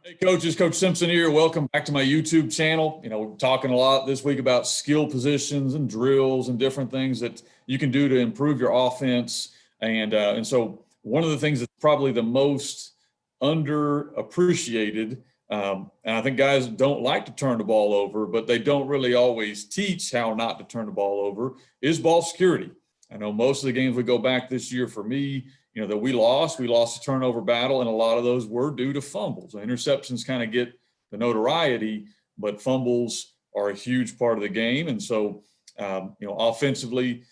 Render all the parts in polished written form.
Hey coaches, Coach Simpson here. Welcome back to my YouTube channel. We're talking a lot this week about skill positions and drills and different things that you can do to improve your offense. And so one of the things that's probably the most underappreciated, and I think guys don't like to turn the ball over, but they don't really always teach how not to turn the ball over, is ball security. I know most of the games we go back this year for me, that we lost the turnover battle, and a lot of those were due to fumbles. Interceptions kind of get the notoriety, but fumbles are a huge part of the game. And so, offensively,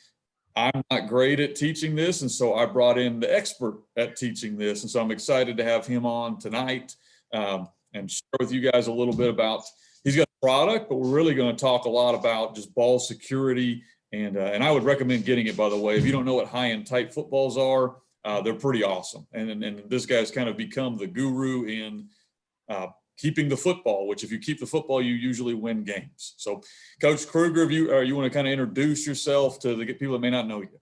I'm not great at teaching this. And so I brought in the expert at teaching this. And so I'm excited to have him on tonight and share with you guys a little bit about, he's got a product, but we're really going to talk a lot about just ball security. And I would recommend getting it, by the way. If you don't know what high and tight footballs are, they're pretty awesome. And this guy's kind of become the guru in keeping the football, which if you keep the football, you usually win games. So Coach Kruger, if you want to kind of introduce yourself to the people that may not know you.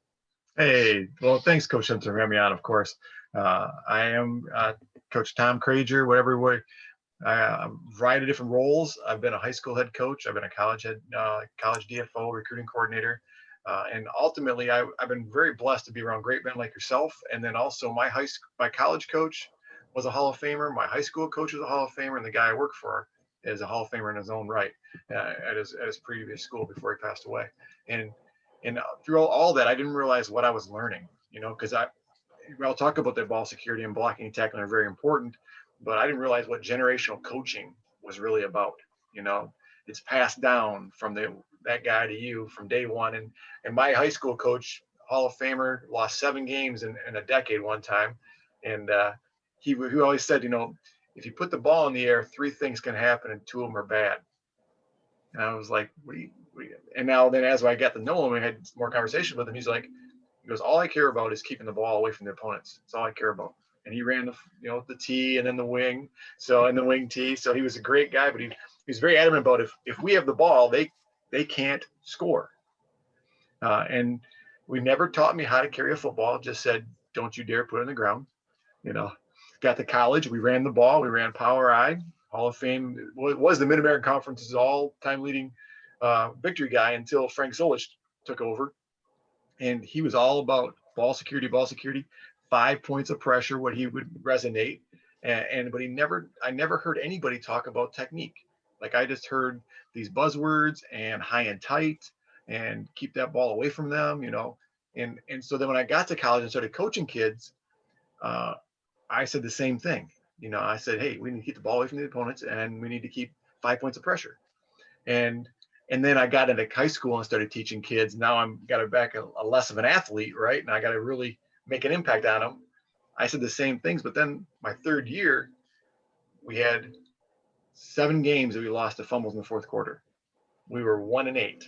Hey, well, thanks, Coach Simpson, for having me on, of course. I am Coach Tom Krager, whatever way. A variety of different roles. I've been a high school head coach. I've been a college DFO, recruiting coordinator. And ultimately, I've been very blessed to be around great men like yourself. And then also my college coach was a Hall of Famer. My high school coach was a Hall of Famer. And the guy I work for is a Hall of Famer in his own right at his previous school before he passed away. And through all that, I didn't realize what I was learning, because I'll talk about that ball security and blocking and tackling are very important, but I didn't realize what generational coaching was really about. It's passed down from that guy to you from day one. And my high school coach, Hall of Famer, lost 7 games in a decade one time. And he always said, if you put the ball in the air, 3 things can happen and 2 of them are bad. And I was like, and now then as I got to know him and had more conversation with him, he goes, all I care about is keeping the ball away from the opponents. That's all I care about. And he ran the T and then the wing. And the wing T. So he was a great guy, but he was very adamant about if we have the ball, they can't score. And we never taught me how to carry a football. Just said, don't you dare put it on the ground. Got to college. We ran the ball. We ran power I, Hall of Fame. It was the Mid-American Conference's all-time leading victory guy until Frank Solich took over. And he was all about ball security, 5 points of pressure, what he would resonate. But I never heard anybody talk about technique. Like I just heard these buzzwords and high and tight and keep that ball away from them, And so then when I got to college and started coaching kids, I said the same thing. I said, hey, we need to keep the ball away from the opponents and we need to keep 5 points of pressure. And then I got into high school and started teaching kids. Now I'm got to back a less of an athlete, right? And I got to really make an impact on them. I said the same things, but then my 3rd year, we had 7 games that we lost to fumbles in the 4th quarter. We were 1-8.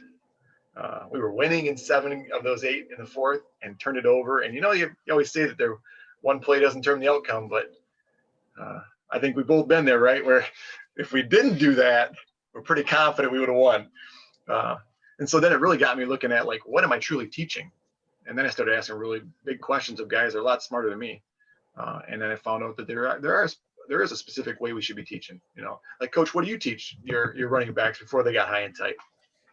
We were winning in 7 of those 8 in the 4th and turned it over. And you always say that one play doesn't turn the outcome, but I think we've both been there, right? Where if we didn't do that, we're pretty confident we would have won. And so then it really got me looking at what am I truly teaching? And then I started asking really big questions of guys that are a lot smarter than me. And then I found out that there is a specific way we should be teaching. Like Coach, what do you teach your running backs before they got high and tight?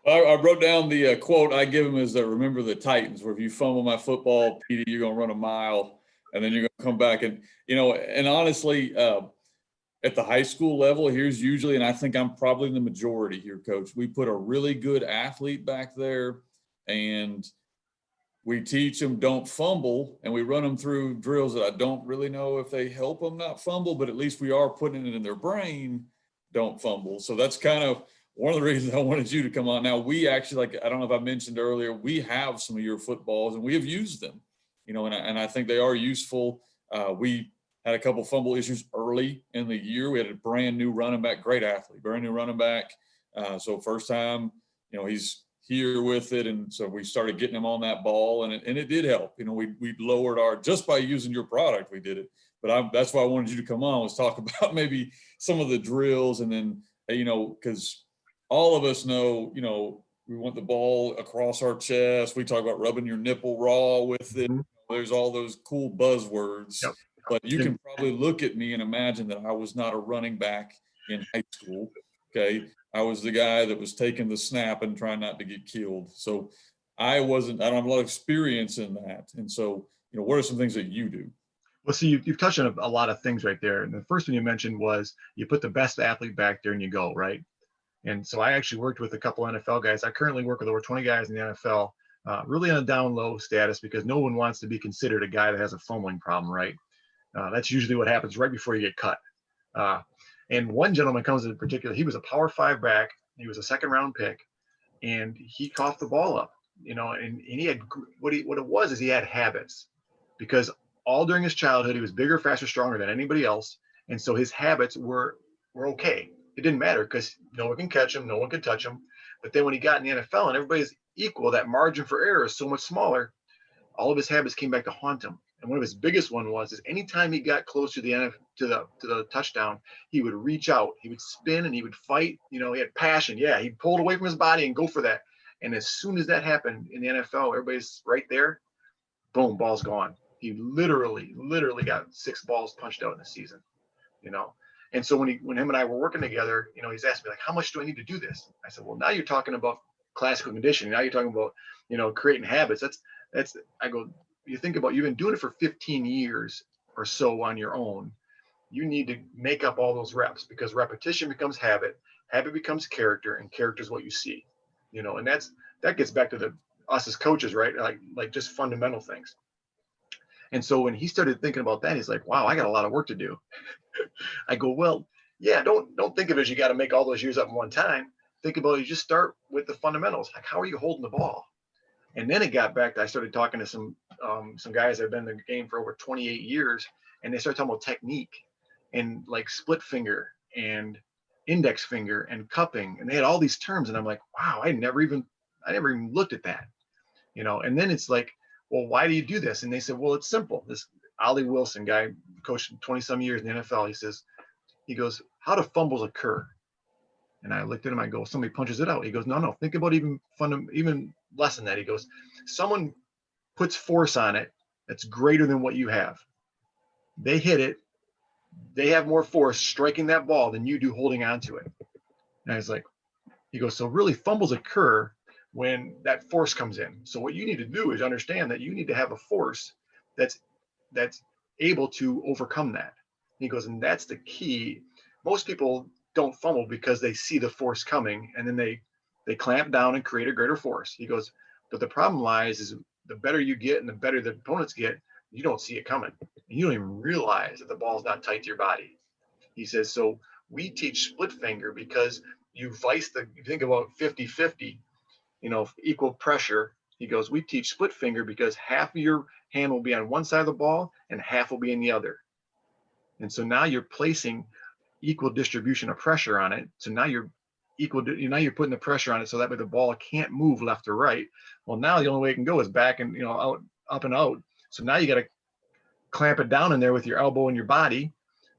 I wrote down the quote I give them is remember the Titans, where if you fumble my football, Petey, you're going to run a mile and then you're going to come back. And, and honestly, at the high school level, here's usually, and I think I'm probably the majority here, Coach, we put a really good athlete back there and we teach them don't fumble, and we run them through drills that I don't really know if they help them not fumble, but at least we are putting it in their brain, don't fumble. So that's kind of one of the reasons I wanted you to come on. Now, we actually, I don't know if I mentioned earlier, we have some of your footballs and we have used them, and I think they are useful. We had a couple fumble issues early in the year. We had a brand new running back, great athlete, brand new running back. So first time, he's here with it. And so we started getting him on that ball and it did help. We lowered just by using your product, we did it. But that's why I wanted you to come on, was talk about maybe some of the drills. And then, because all of us know, we want the ball across our chest. We talk about rubbing your nipple raw with it. There's all those cool buzzwords. Yep. but you can probably look at me and imagine that I was not a running back in high school. Okay. I was the guy that was taking the snap and trying not to get killed. So I don't have a lot of experience in that. And so, what are some things that you do? Well, see, you've touched on a lot of things right there. And the first one you mentioned was you put the best athlete back there and you go, right? And so I actually worked with a couple NFL guys. I currently work with over 20 guys in the NFL, really on a down low status because no one wants to be considered a guy that has a fumbling problem, right? That's usually what happens right before you get cut. And one gentleman comes in particular, he was a Power 5 back. He was a second round pick and he coughed the ball up, and he had, what it was is he had habits because all during his childhood, he was bigger, faster, stronger than anybody else. And so his habits were okay. It didn't matter because no one can catch him, no one can touch him. But then when he got in the NFL and everybody's equal, that margin for error is so much smaller. All of his habits came back to haunt him. And one of his biggest one was anytime he got close to the touchdown, he would reach out, he would spin and he would fight. He had passion. Yeah, he'd pull it away from his body and go for that. And as soon as that happened in the NFL, everybody's right there. Boom, ball's gone. He literally got 6 balls punched out in the season, And so when him and I were working together, he's asked me like, how much do I need to do this? I said, well, now you're talking about classical conditioning. Now you're talking about, creating habits. I go, you think about, you've been doing it for 15 years or so on your own. You need to make up all those reps because repetition becomes habit becomes character, and character is what you see, and that gets back to us as coaches, right? Like just fundamental things. And so when he started thinking about that, he's like, wow, I got a lot of work to do. I go, well, yeah, don't think of it as you got to make all those years up in one time. Think about it, you just start with the fundamentals. Like, how are you holding the ball? And then it got back to, I started talking to some guys that have been in the game for over 28 years, and they started talking about technique and like split finger and index finger and cupping. And they had all these terms. And I'm like, wow, I never even looked at that, and then it's like, well, why do you do this? And they said, well, it's simple. This Ollie Wilson guy, coached 20 some years in the NFL. He goes, how do fumbles occur? And I looked at him, I go, somebody punches it out. He goes, no, think about even less than that. He goes, someone puts force on it that's greater than what you have. They hit it. They have more force striking that ball than you do holding on to it. And I was like, he goes, so really fumbles occur when that force comes in. So what you need to do is understand that you need to have a force that's able to overcome that. He goes, and that's the key. Most people don't fumble because they see the force coming and then they clamp down and create a greater force. He goes, but the problem lies is the better you get and the better the opponents get, you don't see it coming. You don't even realize that the ball's not tight to your body. He says, so we teach split finger because you think about 50-50, equal pressure. He goes, we teach split finger because half of your hand will be on one side of the ball and half will be in the other. And so now you're placing equal distribution of pressure on it. So now you're putting the pressure on it so that way the ball can't move left or right. Well, now the only way it can go is back and, out, up and out. So now you got to clamp it down in there with your elbow and your body.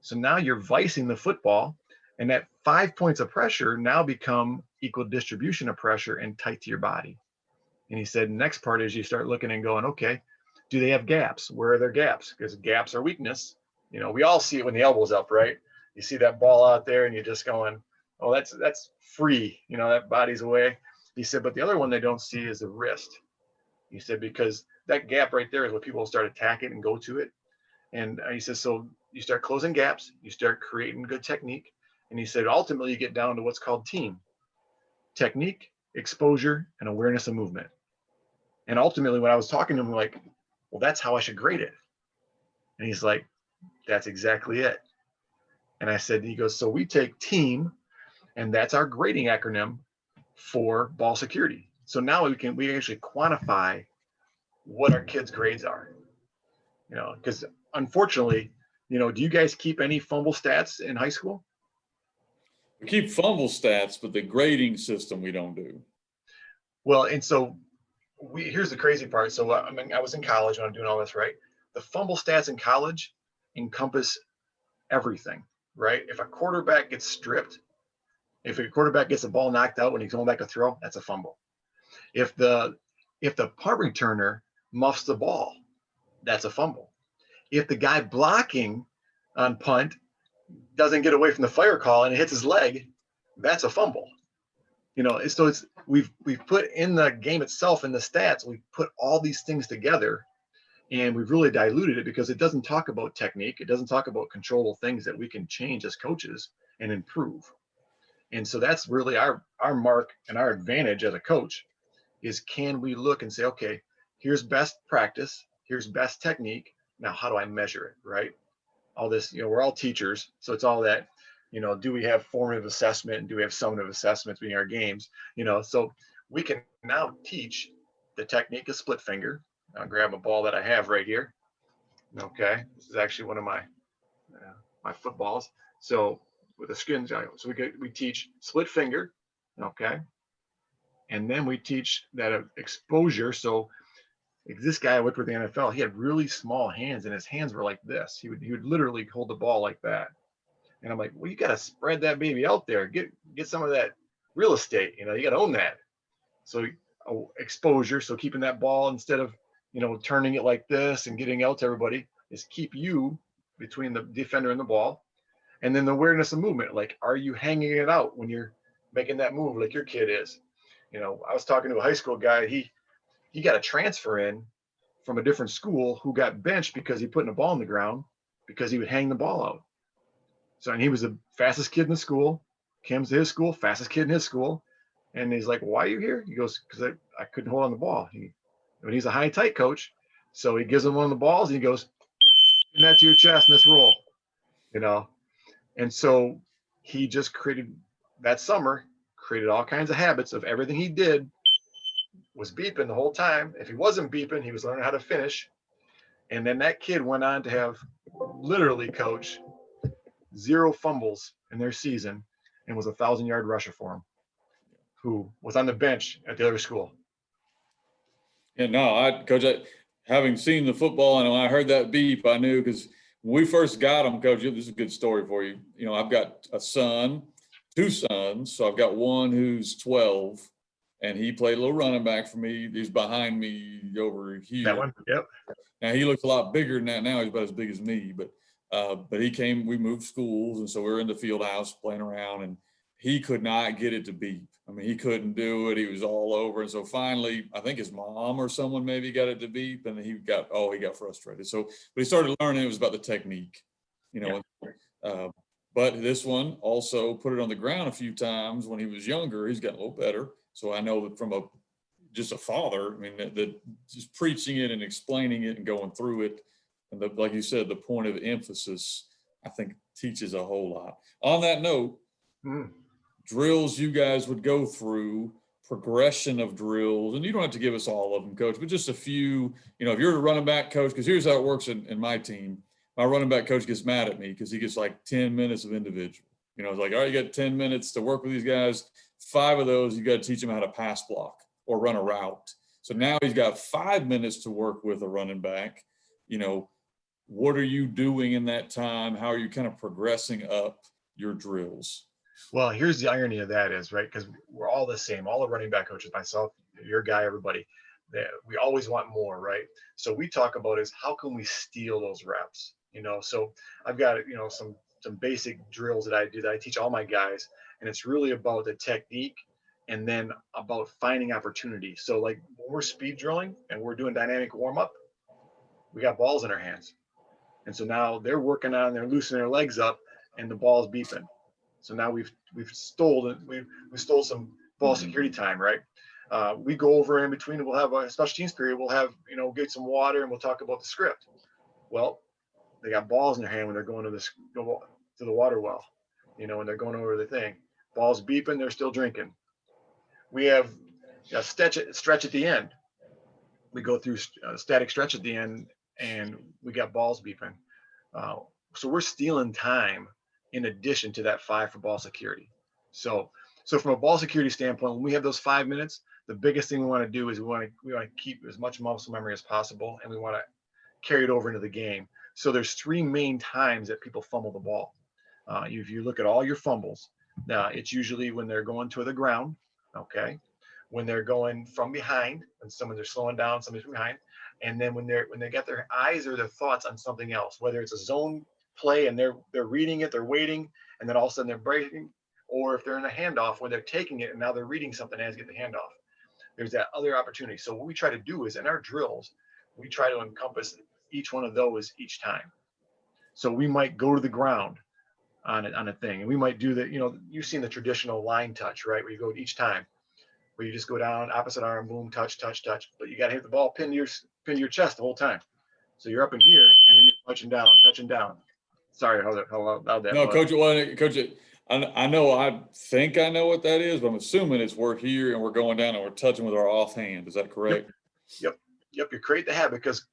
So now you're vicing the football, and that 5 points of pressure now become equal distribution of pressure and tight to your body. And he said, next part is you start looking and going, okay, do they have gaps? Where are their gaps? Because gaps are weakness. We all see it when the elbow's up, right? You see that ball out there and you're just going, oh, that's free. That body's away. He said, but the other one they don't see is the wrist. He said, because that gap right there is what people start attacking and go to it. And he says, so you start closing gaps, you start creating good technique. And he said, ultimately you get down to what's called team. Technique, exposure, and awareness of movement. And ultimately when I was talking to him, like, well, that's how I should grade it. And he's like, that's exactly it. And I said, he goes, so we take team, and that's our grading acronym for ball security. So now we actually quantify what our kids' grades are. Because unfortunately, do you guys keep any fumble stats in high school? We keep fumble stats, but the grading system we don't do. Well, and so here's the crazy part. So I was in college when I'm doing all this, right? The fumble stats in college encompass everything, right? If a quarterback gets stripped, if a quarterback gets the ball knocked out when he's going back to throw, that's a fumble. If the punt returner muffs the ball, that's a fumble. If the guy blocking on punt doesn't get away from the fire call and it hits his leg, that's a fumble. So we've put in the game itself, in the stats, we've put all these things together, and we've really diluted it because it doesn't talk about technique. It doesn't talk about controllable things that we can change as coaches and improve. And so that's really our mark and our advantage as a coach is, can we look and say, okay, here's best practice, here's best technique. Now, how do I measure it, right? All this, we're all teachers. So it's all that, do we have formative assessment and do we have summative assessments being our games? So we can now teach the technique of split finger. I'll grab a ball that I have right here. Okay. This is actually one of my footballs. So with a skin, so we teach split finger. Okay. And then we teach that exposure. So this guy I worked with the NFL, he had really small hands and his hands were like this. He would literally hold the ball like that. And I'm like, well, you got to spread that baby out there. Get some of that real estate. You got to own that. So exposure. So keeping that ball, instead of, turning it like this and getting out to everybody, is keep you between the defender and the ball. And then the awareness of movement. Like, are you hanging it out when you're making that move like your kid is? I was talking to a high school guy. He got a transfer in from a different school who got benched because he put a ball on the ground because he would hang the ball out. So, and he was the fastest kid in the school, comes to his school, fastest kid in his school. And he's like, why are you here? He goes, because I couldn't hold on the ball. He's a high tight coach. So he gives him one of the balls and he goes, "Pin that to your chest and let's roll." And so he just that summer, created all kinds of habits of everything he did was beeping the whole time. If he wasn't beeping, he was learning how to finish. And then that kid went on to have, literally, coach, 0 fumbles in their season and was a 1,000-yard rusher for him, who was on the bench at the other school. Yeah, no, Coach, having seen the football and when I heard that beep, I knew, because when we first got him, Coach, this is a good story for you. I've got a son, 2 sons. So I've got one who's 12, and he played a little running back for me. He's behind me over here. That one, yep. Now he looks a lot bigger than that now. He's about as big as me, but he came, we moved schools, and so we were in the field house playing around, and he could not get it to beep. I mean, he couldn't do it. He was all over. And so finally, I think his mom or someone maybe got it to beep, and he got frustrated. So, but he started learning it was about the technique, Yeah. But this one also put it on the ground a few times when he was younger. He's gotten a little better. So I know that from just a father, I mean, that just preaching it and explaining it and going through it. And like you said, the point of emphasis, I think, teaches a whole lot. On that note, drills you guys would go through, progression of drills, and you don't have to give us all of them, Coach, but just a few. If you're a running back coach, because here's how it works in my team. My running back coach gets mad at me because he gets like 10 minutes of individual. It's like, all right, you got 10 minutes to work with these guys. 5 of those, you got to teach them how to pass block or run a route. So now he's got 5 minutes to work with a running back. What are you doing in that time? How are you kind of progressing up your drills? Well, here's the irony of that is, right, because we're all the same, all the running back coaches, myself, your guy, everybody, we always want more, right? So we talk about is how can we steal those reps? So I've got, some basic drills that I do that I teach all my guys, and it's really about the technique and then about finding opportunity. So like when we're speed drilling and we're doing dynamic warm up, we got balls in our hands. And so now they're working on, they're loosening their legs up and the ball's beeping. So now we stole some ball security time, right? We go over in between, we'll have a special teams period. We'll have, get some water and we'll talk about the script. Well, they got balls in their hand when they're going to the water well, when they're going over the thing. Balls beeping, they're still drinking. We have a stretch at the end. We go through a static stretch at the end and we got balls beeping. So we're stealing time in addition to that 5 for ball security. So from a ball security standpoint, when we have those 5 minutes, the biggest thing we want to do is we want to keep as much muscle memory as possible, and we want to carry it over into the game. So there's 3 main times that people fumble the ball. If you look at all your fumbles, it's usually when they're going to the ground, okay? When they're going from behind, when they're slowing down, somebody's behind, And then when they get their eyes or their thoughts on something else, whether it's a zone play and they're reading it, they're waiting, and then all of a sudden they're breaking, or if they're in a handoff where they're taking it and now they're reading something as they get the handoff, there's that other opportunity. So what we try to do is in our drills, we try to encompass each one of those each time. So we might go to the ground on a thing, and we might do that. You've seen the traditional line touch, right? Where you go each time, where you just go down, opposite arm, boom, touch, touch, touch. But you got to hit the ball, pin to your chest the whole time. So you're up in here, and then you're touching down. Sorry how loud that No, was. Coach, I know, I think I know what that is, but I'm assuming it's we're here and we're going down and we're touching with our offhand. Is that correct? Yep. You create the habit because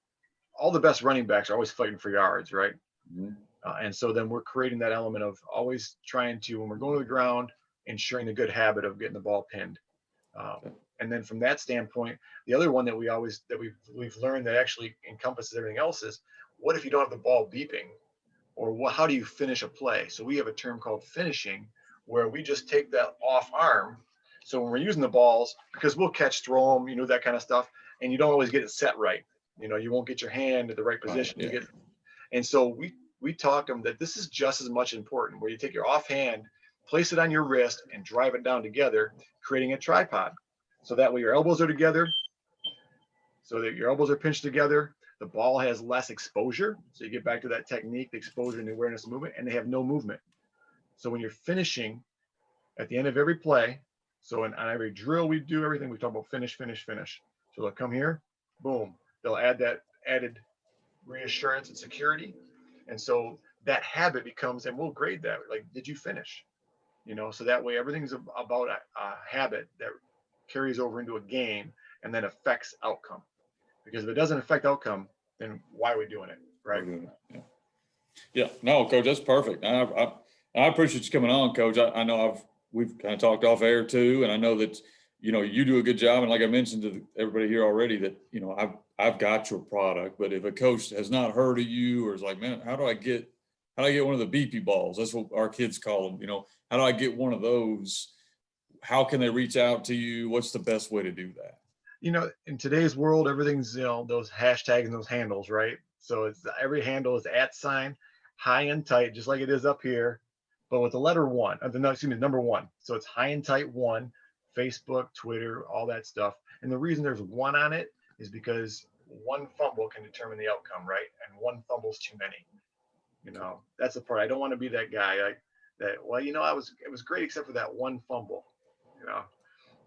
all the best running backs are always fighting for yards, right? Mhm. And so then we're creating that element of always trying to, when we're going to the ground, ensuring the good habit of getting the ball pinned. And then from that standpoint, the other one that we've learned that actually encompasses everything else is, what if you don't have the ball beeping, or how do you finish a play? So we have a term called finishing, where we just take that off arm. So when we're using the balls, because we'll catch, throw them, that kind of stuff, and you don't always get it set right. You won't get your hand at the right position. Right, yeah. And so we taught them that this is just as much important, where you take your offhand, place it on your wrist, and drive it down together, creating a tripod. So that way your elbows are together, so that your elbows are pinched together. The ball has less exposure. So you get back to that technique, the exposure and the awareness of movement, and they have no movement. So when you're finishing at the end of every play, so on every drill we do everything, we talk about finish, finish, finish. So they'll come here, boom, they'll add that added reassurance and security. And so that habit becomes, and we'll grade that, like, did you finish? So that way everything's about a habit that carries over into a game and then affects outcome. Because if it doesn't affect outcome, then why are we doing it, right? Yeah. No, Coach, that's perfect. I appreciate you coming on, Coach. I know we've kind of talked off air too, and I know that you do a good job. And like I mentioned to everybody here already, that I've got your product. But if a coach has not heard of you, or is like, man, how do I get one of the beepy balls? That's what our kids call them. How do I get one of those? How can they reach out to you? What's the best way to do that? In today's world, everything's, those hashtags and those handles, right? So every handle is @ high and tight, just like it is up here, but with the letter one, number one. So it's high and tight one, Facebook, Twitter, all that stuff. And the reason there's one on it is because one fumble can determine the outcome, right? And one fumble's too many. That's the part. I don't want to be that guy it was great except for that one fumble.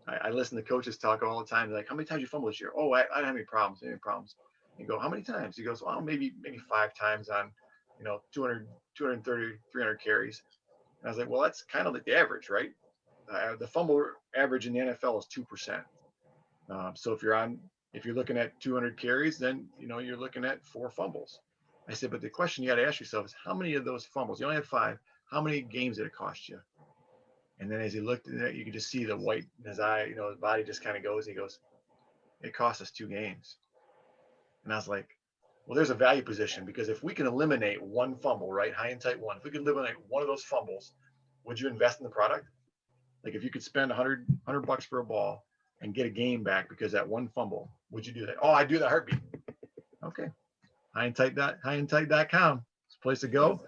I listen to coaches talk all the time. They're like, how many times you fumble this year? Oh, I don't have any problems. You go, how many times? He goes, well, maybe 5 times on, 200, 230, 300 carries. And I was like, well, that's kind of like the average, right? The fumble average in the NFL is 2%. So if you're looking at 200 carries, then, you're looking at 4 fumbles. I said, but the question you got to ask yourself is, how many of those fumbles, you only had 5, how many games did it cost you? And then as he looked at it, you could just see the white in his eye, his body just kind of goes, he goes, it cost us 2 games. And I was like, well, there's a value position, because if we can eliminate one fumble, right? High and tight one, if we could eliminate one of those fumbles, would you invest in the product? Like, if you could spend $100 for a ball and get a game back because that one fumble, would you do that? Oh, I'd do that heartbeat. Okay. Highandtight.com. It's a place to go.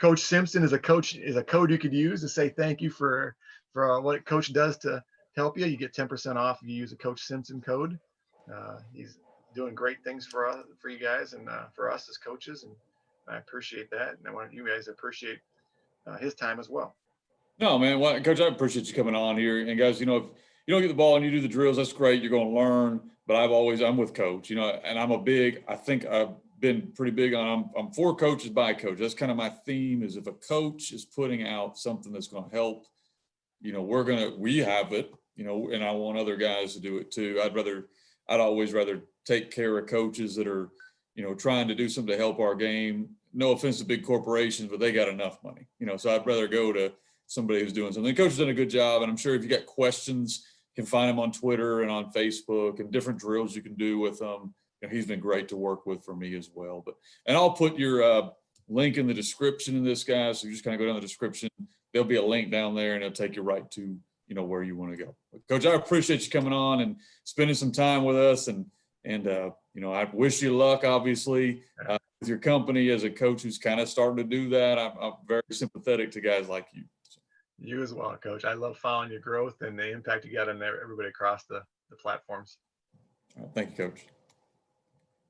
Coach Simpson is a code you could use to say thank you for what Coach does to help you. You get 10% off if you use a Coach Simpson code. He's doing great things for you guys and for us as coaches, and I appreciate that. And I want you guys to appreciate his time as well. No, man. Well, Coach, I appreciate you coming on here. And guys, if you don't get the ball and you do the drills, that's great. You're going to learn. But I'm with Coach, and I think I've been pretty big on, I'm for coaches by coach. That's kind of my theme, is if a coach is putting out something that's going to help, we have it, and I want other guys to do it too. I'd always rather take care of coaches that are, trying to do something to help our game. No offense to big corporations, but they got enough money, so I'd rather go to somebody who's doing something. The coach has done a good job, and I'm sure if you got questions, you can find him on Twitter and on Facebook, and different drills you can do with them. He's been great to work with for me as well. And I'll put your link in the description in this, guys. So you just kind of go down the description. There'll be a link down there, and it'll take you right to, where you want to go. But Coach, I appreciate you coming on and spending some time with us. And I wish you luck, obviously, with your company as a coach who's kind of starting to do that. I'm very sympathetic to guys like you. You as well, Coach. I love following your growth and the impact you got on everybody across the platforms. Thank you, Coach.